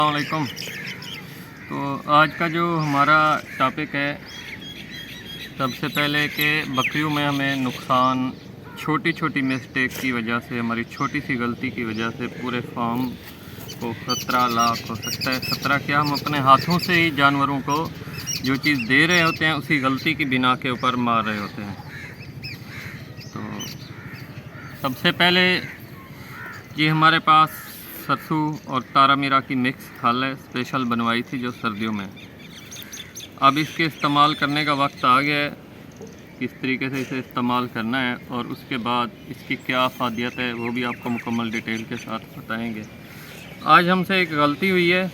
अस्सलामुअलैकुम। तो आज का जो हमारा टॉपिक है, सबसे पहले कि बकरियों में हमें नुकसान छोटी छोटी मिस्टेक की वजह से, हमारी छोटी सी गलती की वजह से पूरे फार्म को खतरा लाख हो सकता है। खतरा क्या, हम अपने हाथों से ही जानवरों को जो चीज़ दे रहे होते हैं उसी गलती की बिना के ऊपर मार रहे होते हैं। तो सबसे पहले ये हमारे पास सरसों और तारा मीरा की मिक्स खल है, स्पेशल बनवाई थी जो सर्दियों में। अब इसके इस्तेमाल करने का वक्त आ गया है, किस तरीके से इसे इस्तेमाल करना है और उसके बाद इसकी क्या अफादियत है वो भी आपको मुकम्मल डिटेल के साथ बताएंगे। आज हमसे एक गलती हुई है,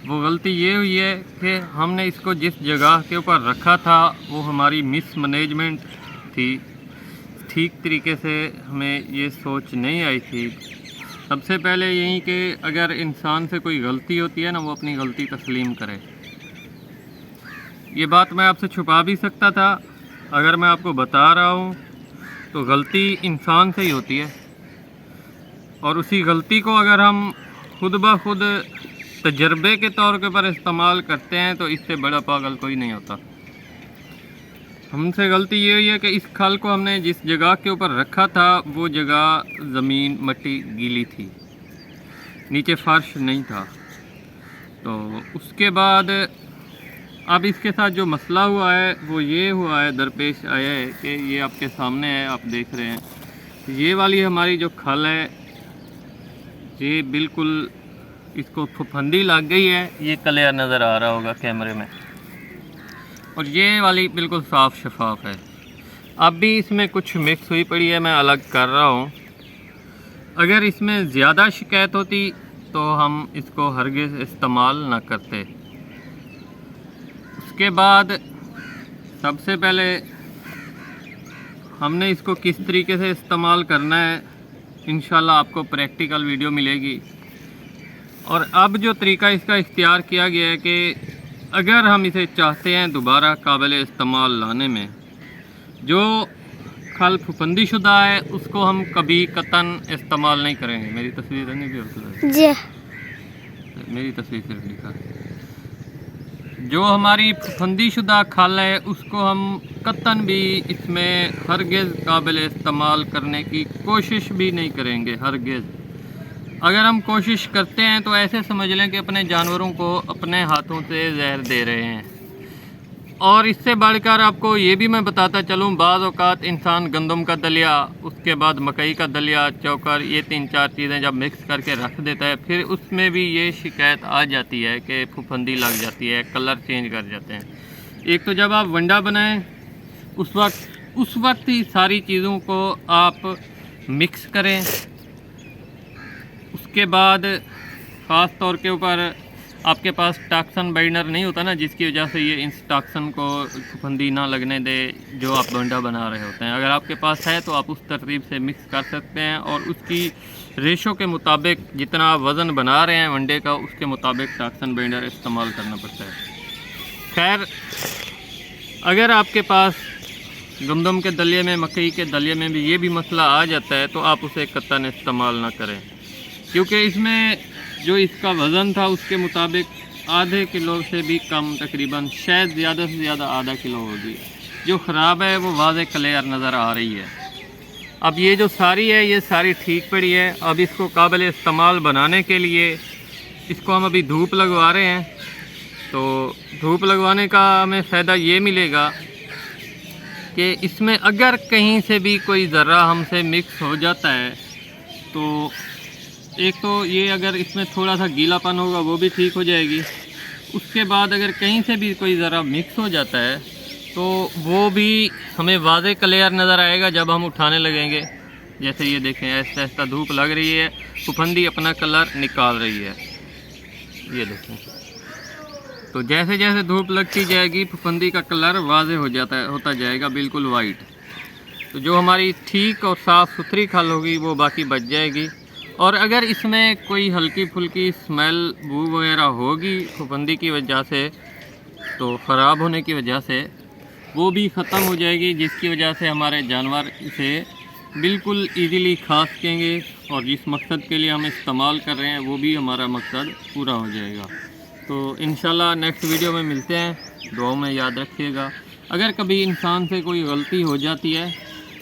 वो गलती ये हुई है कि हमने इसको जिस जगह के ऊपर रखा था वो हमारी मिस मैनेजमेंट थी। ठीक तरीके से हमें ये सोच नहीं आई थी। सबसे पहले यही कि अगर इंसान से कोई गलती होती है ना, वो अपनी गलती तस्लीम करे। ये बात मैं आपसे छुपा भी सकता था, अगर मैं आपको बता रहा हूँ तो गलती इंसान से ही होती है और उसी गलती को अगर हम खुद ब खुद तजर्बे के तौर के पर इस्तेमाल करते हैं तो इससे बड़ा पागल कोई नहीं होता। हमसे गलती ये हुई है कि इस खल को हमने जिस जगह के ऊपर रखा था वो जगह ज़मीन मट्टी गीली थी, नीचे फर्श नहीं था। तो उसके बाद अब इसके साथ जो मसला हुआ है वो ये हुआ है, दरपेश आया है कि ये आपके सामने है, आप देख रहे हैं। ये वाली हमारी जो खल है ये बिल्कुल इसको फफंदी लग गई है, ये क्लियर नज़र आ रहा होगा कैमरे में। और ये वाली बिल्कुल साफ़ शफाफ है। अब भी इसमें कुछ मिक्स हुई पड़ी है, मैं अलग कर रहा हूँ। अगर इसमें ज़्यादा शिकायत होती तो हम इसको हरगिज़ इस्तेमाल ना करते। उसके बाद सबसे पहले हमने इसको किस तरीके से इस्तेमाल करना है, इंशाल्लाह आपको प्रैक्टिकल वीडियो मिलेगी। और अब जो तरीका इसका इख्तियार किया गया है कि अगर हम इसे चाहते हैं दोबारा काबिल इस्तेमाल लाने में, जो खल फफंदी शुदा है उसको हम कभी कतन इस्तेमाल नहीं करेंगे। मेरी तस्वीर है नहीं जी, मेरी तस्वीर सिर्फ लिखा। जो हमारी फफंदी शुदा खल है उसको हम कतन भी इसमें हरगिज़ काबिल इस्तेमाल करने की कोशिश भी नहीं करेंगे, हरगिज़। अगर हम कोशिश करते हैं तो ऐसे समझ लें कि अपने जानवरों को अपने हाथों से जहर दे रहे हैं। और इससे बढ़कर आपको ये भी मैं बताता चलूँ, बाज़ औक़ात इंसान गंदम का दलिया, उसके बाद मकई का दलिया, चौकर, ये 3-4 चीज़ें जब मिक्स करके रख देता है, फिर उसमें भी ये शिकायत आ जाती है कि फफंदी लग जाती है, कलर चेंज कर जाते हैं। एक तो जब आप वंडा बनाएं उस वक्त ही सारी चीज़ों को आप मिक्स करें। उसके बाद ख़ास तौर के ऊपर आपके पास टॉक्सन बाइंडर नहीं होता ना, जिसकी वजह से ये इस टॉक्सन को फफंदी ना लगने दे जो आप वंडा बना रहे होते हैं। अगर आपके पास है तो आप उस तरतीब से मिक्स कर सकते हैं और उसकी रेशो के मुताबिक जितना आप वज़न बना रहे हैं वंडे का, उसके मुताबिक टॉक्सन बाइंडर इस्तेमाल करना पड़ता है। खैर, अगर आपके पास गंदम के दलिए में, मकई के दलिए में भी ये भी मसला आ जाता है तो आप उसे कतन इस्तेमाल ना करें, क्योंकि इसमें जो इसका वज़न था उसके मुताबिक आधे किलो से भी कम, तकरीबन शायद ज़्यादा से ज़्यादा आधा किलो होगी। जो ख़राब है वो वाज़े क्लियर नज़र आ रही है। अब ये जो सारी है ये सारी ठीक पड़ी है। अब इसको काबिल इस्तेमाल बनाने के लिए इसको हम अभी धूप लगवा रहे हैं। तो धूप लगवाने का हमें फ़ायदा ये मिलेगा कि इसमें अगर कहीं से भी कोई ज़र्रा हमसे मिक्स हो जाता है तो एक तो ये, अगर इसमें थोड़ा सा गीलापन होगा वो भी ठीक हो जाएगी। उसके बाद अगर कहीं से भी कोई ज़रा मिक्स हो जाता है तो वो भी हमें वाज़े क्लियर नज़र आएगा जब हम उठाने लगेंगे। जैसे ये देखें, ऐसा ऐसा धूप लग रही है, फफंदी अपना कलर निकाल रही है, ये देखें। तो जैसे जैसे धूप लगती जाएगी फफंदी का कलर वाज़े होता जाएगा, बिल्कुल वाइट। तो जो हमारी ठीक और साफ़ सुथरी खल होगी वो बाकी बच जाएगी। और अगर इसमें कोई हल्की फुल्की स्मेल, बू वगैरह होगी फफंदी की वजह से, तो ख़राब होने की वजह से, वो भी ख़त्म हो जाएगी, जिसकी वजह से हमारे जानवर इसे बिल्कुल ईज़िली खा सकेंगे और जिस मकसद के लिए हम इस्तेमाल कर रहे हैं वो भी हमारा मकसद पूरा हो जाएगा। तो इंशाल्लाह नेक्स्ट वीडियो में मिलते हैं। दुआओं में याद रखिएगा। अगर कभी इंसान से कोई गलती हो जाती है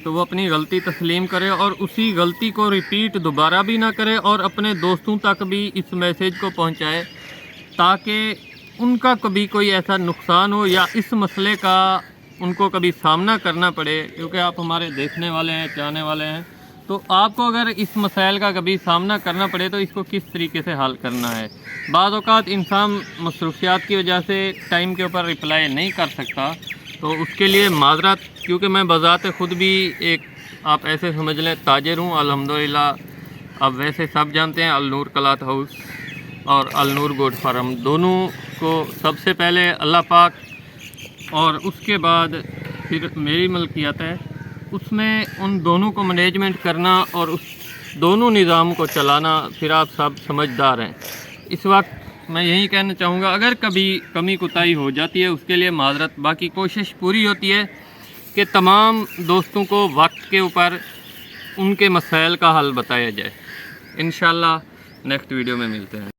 तो वो अपनी गलती तस्लीम करे और उसी गलती को रिपीट दोबारा भी ना करे और अपने दोस्तों तक भी इस मैसेज को पहुंचाए ताकि उनका कभी कोई ऐसा नुकसान हो या इस मसले का उनको कभी सामना करना पड़े, क्योंकि आप हमारे देखने वाले हैं, चाहने वाले हैं। तो आपको अगर इस मसाइल का कभी सामना करना पड़े तो इसको किस तरीके से हल करना है। बाज़ औक़ात इंसान मसरूफियात की वजह से टाइम के ऊपर रिप्लाई नहीं कर सकता, तो उसके लिए माज़रत, क्योंकि मैं बज़ाते ख़ुद भी एक आप ऐसे समझ लें ताजिर हूँ अल्हम्दुलिल्लाह। अब वैसे सब जानते हैं अल-नूर क्लॉथ हाउस और अल-नूर गोट फार्म, दोनों को सबसे पहले अल्लाह पाक और उसके बाद फिर मेरी मलकियत है, उसमें उन दोनों को मैनेजमेंट करना और उस दोनों निज़ाम को चलाना, फिर आप सब समझदार हैं। इस वक्त मैं यही कहना चाहूँगा, अगर कभी कमी कोताही हो जाती है उसके लिए माज़रत, बाकी कोशिश पूरी होती है कि तमाम दोस्तों को वक्त के ऊपर उनके मसाइल का हल बताया जाए। इंशाल्लाह नेक्स्ट वीडियो में मिलते हैं।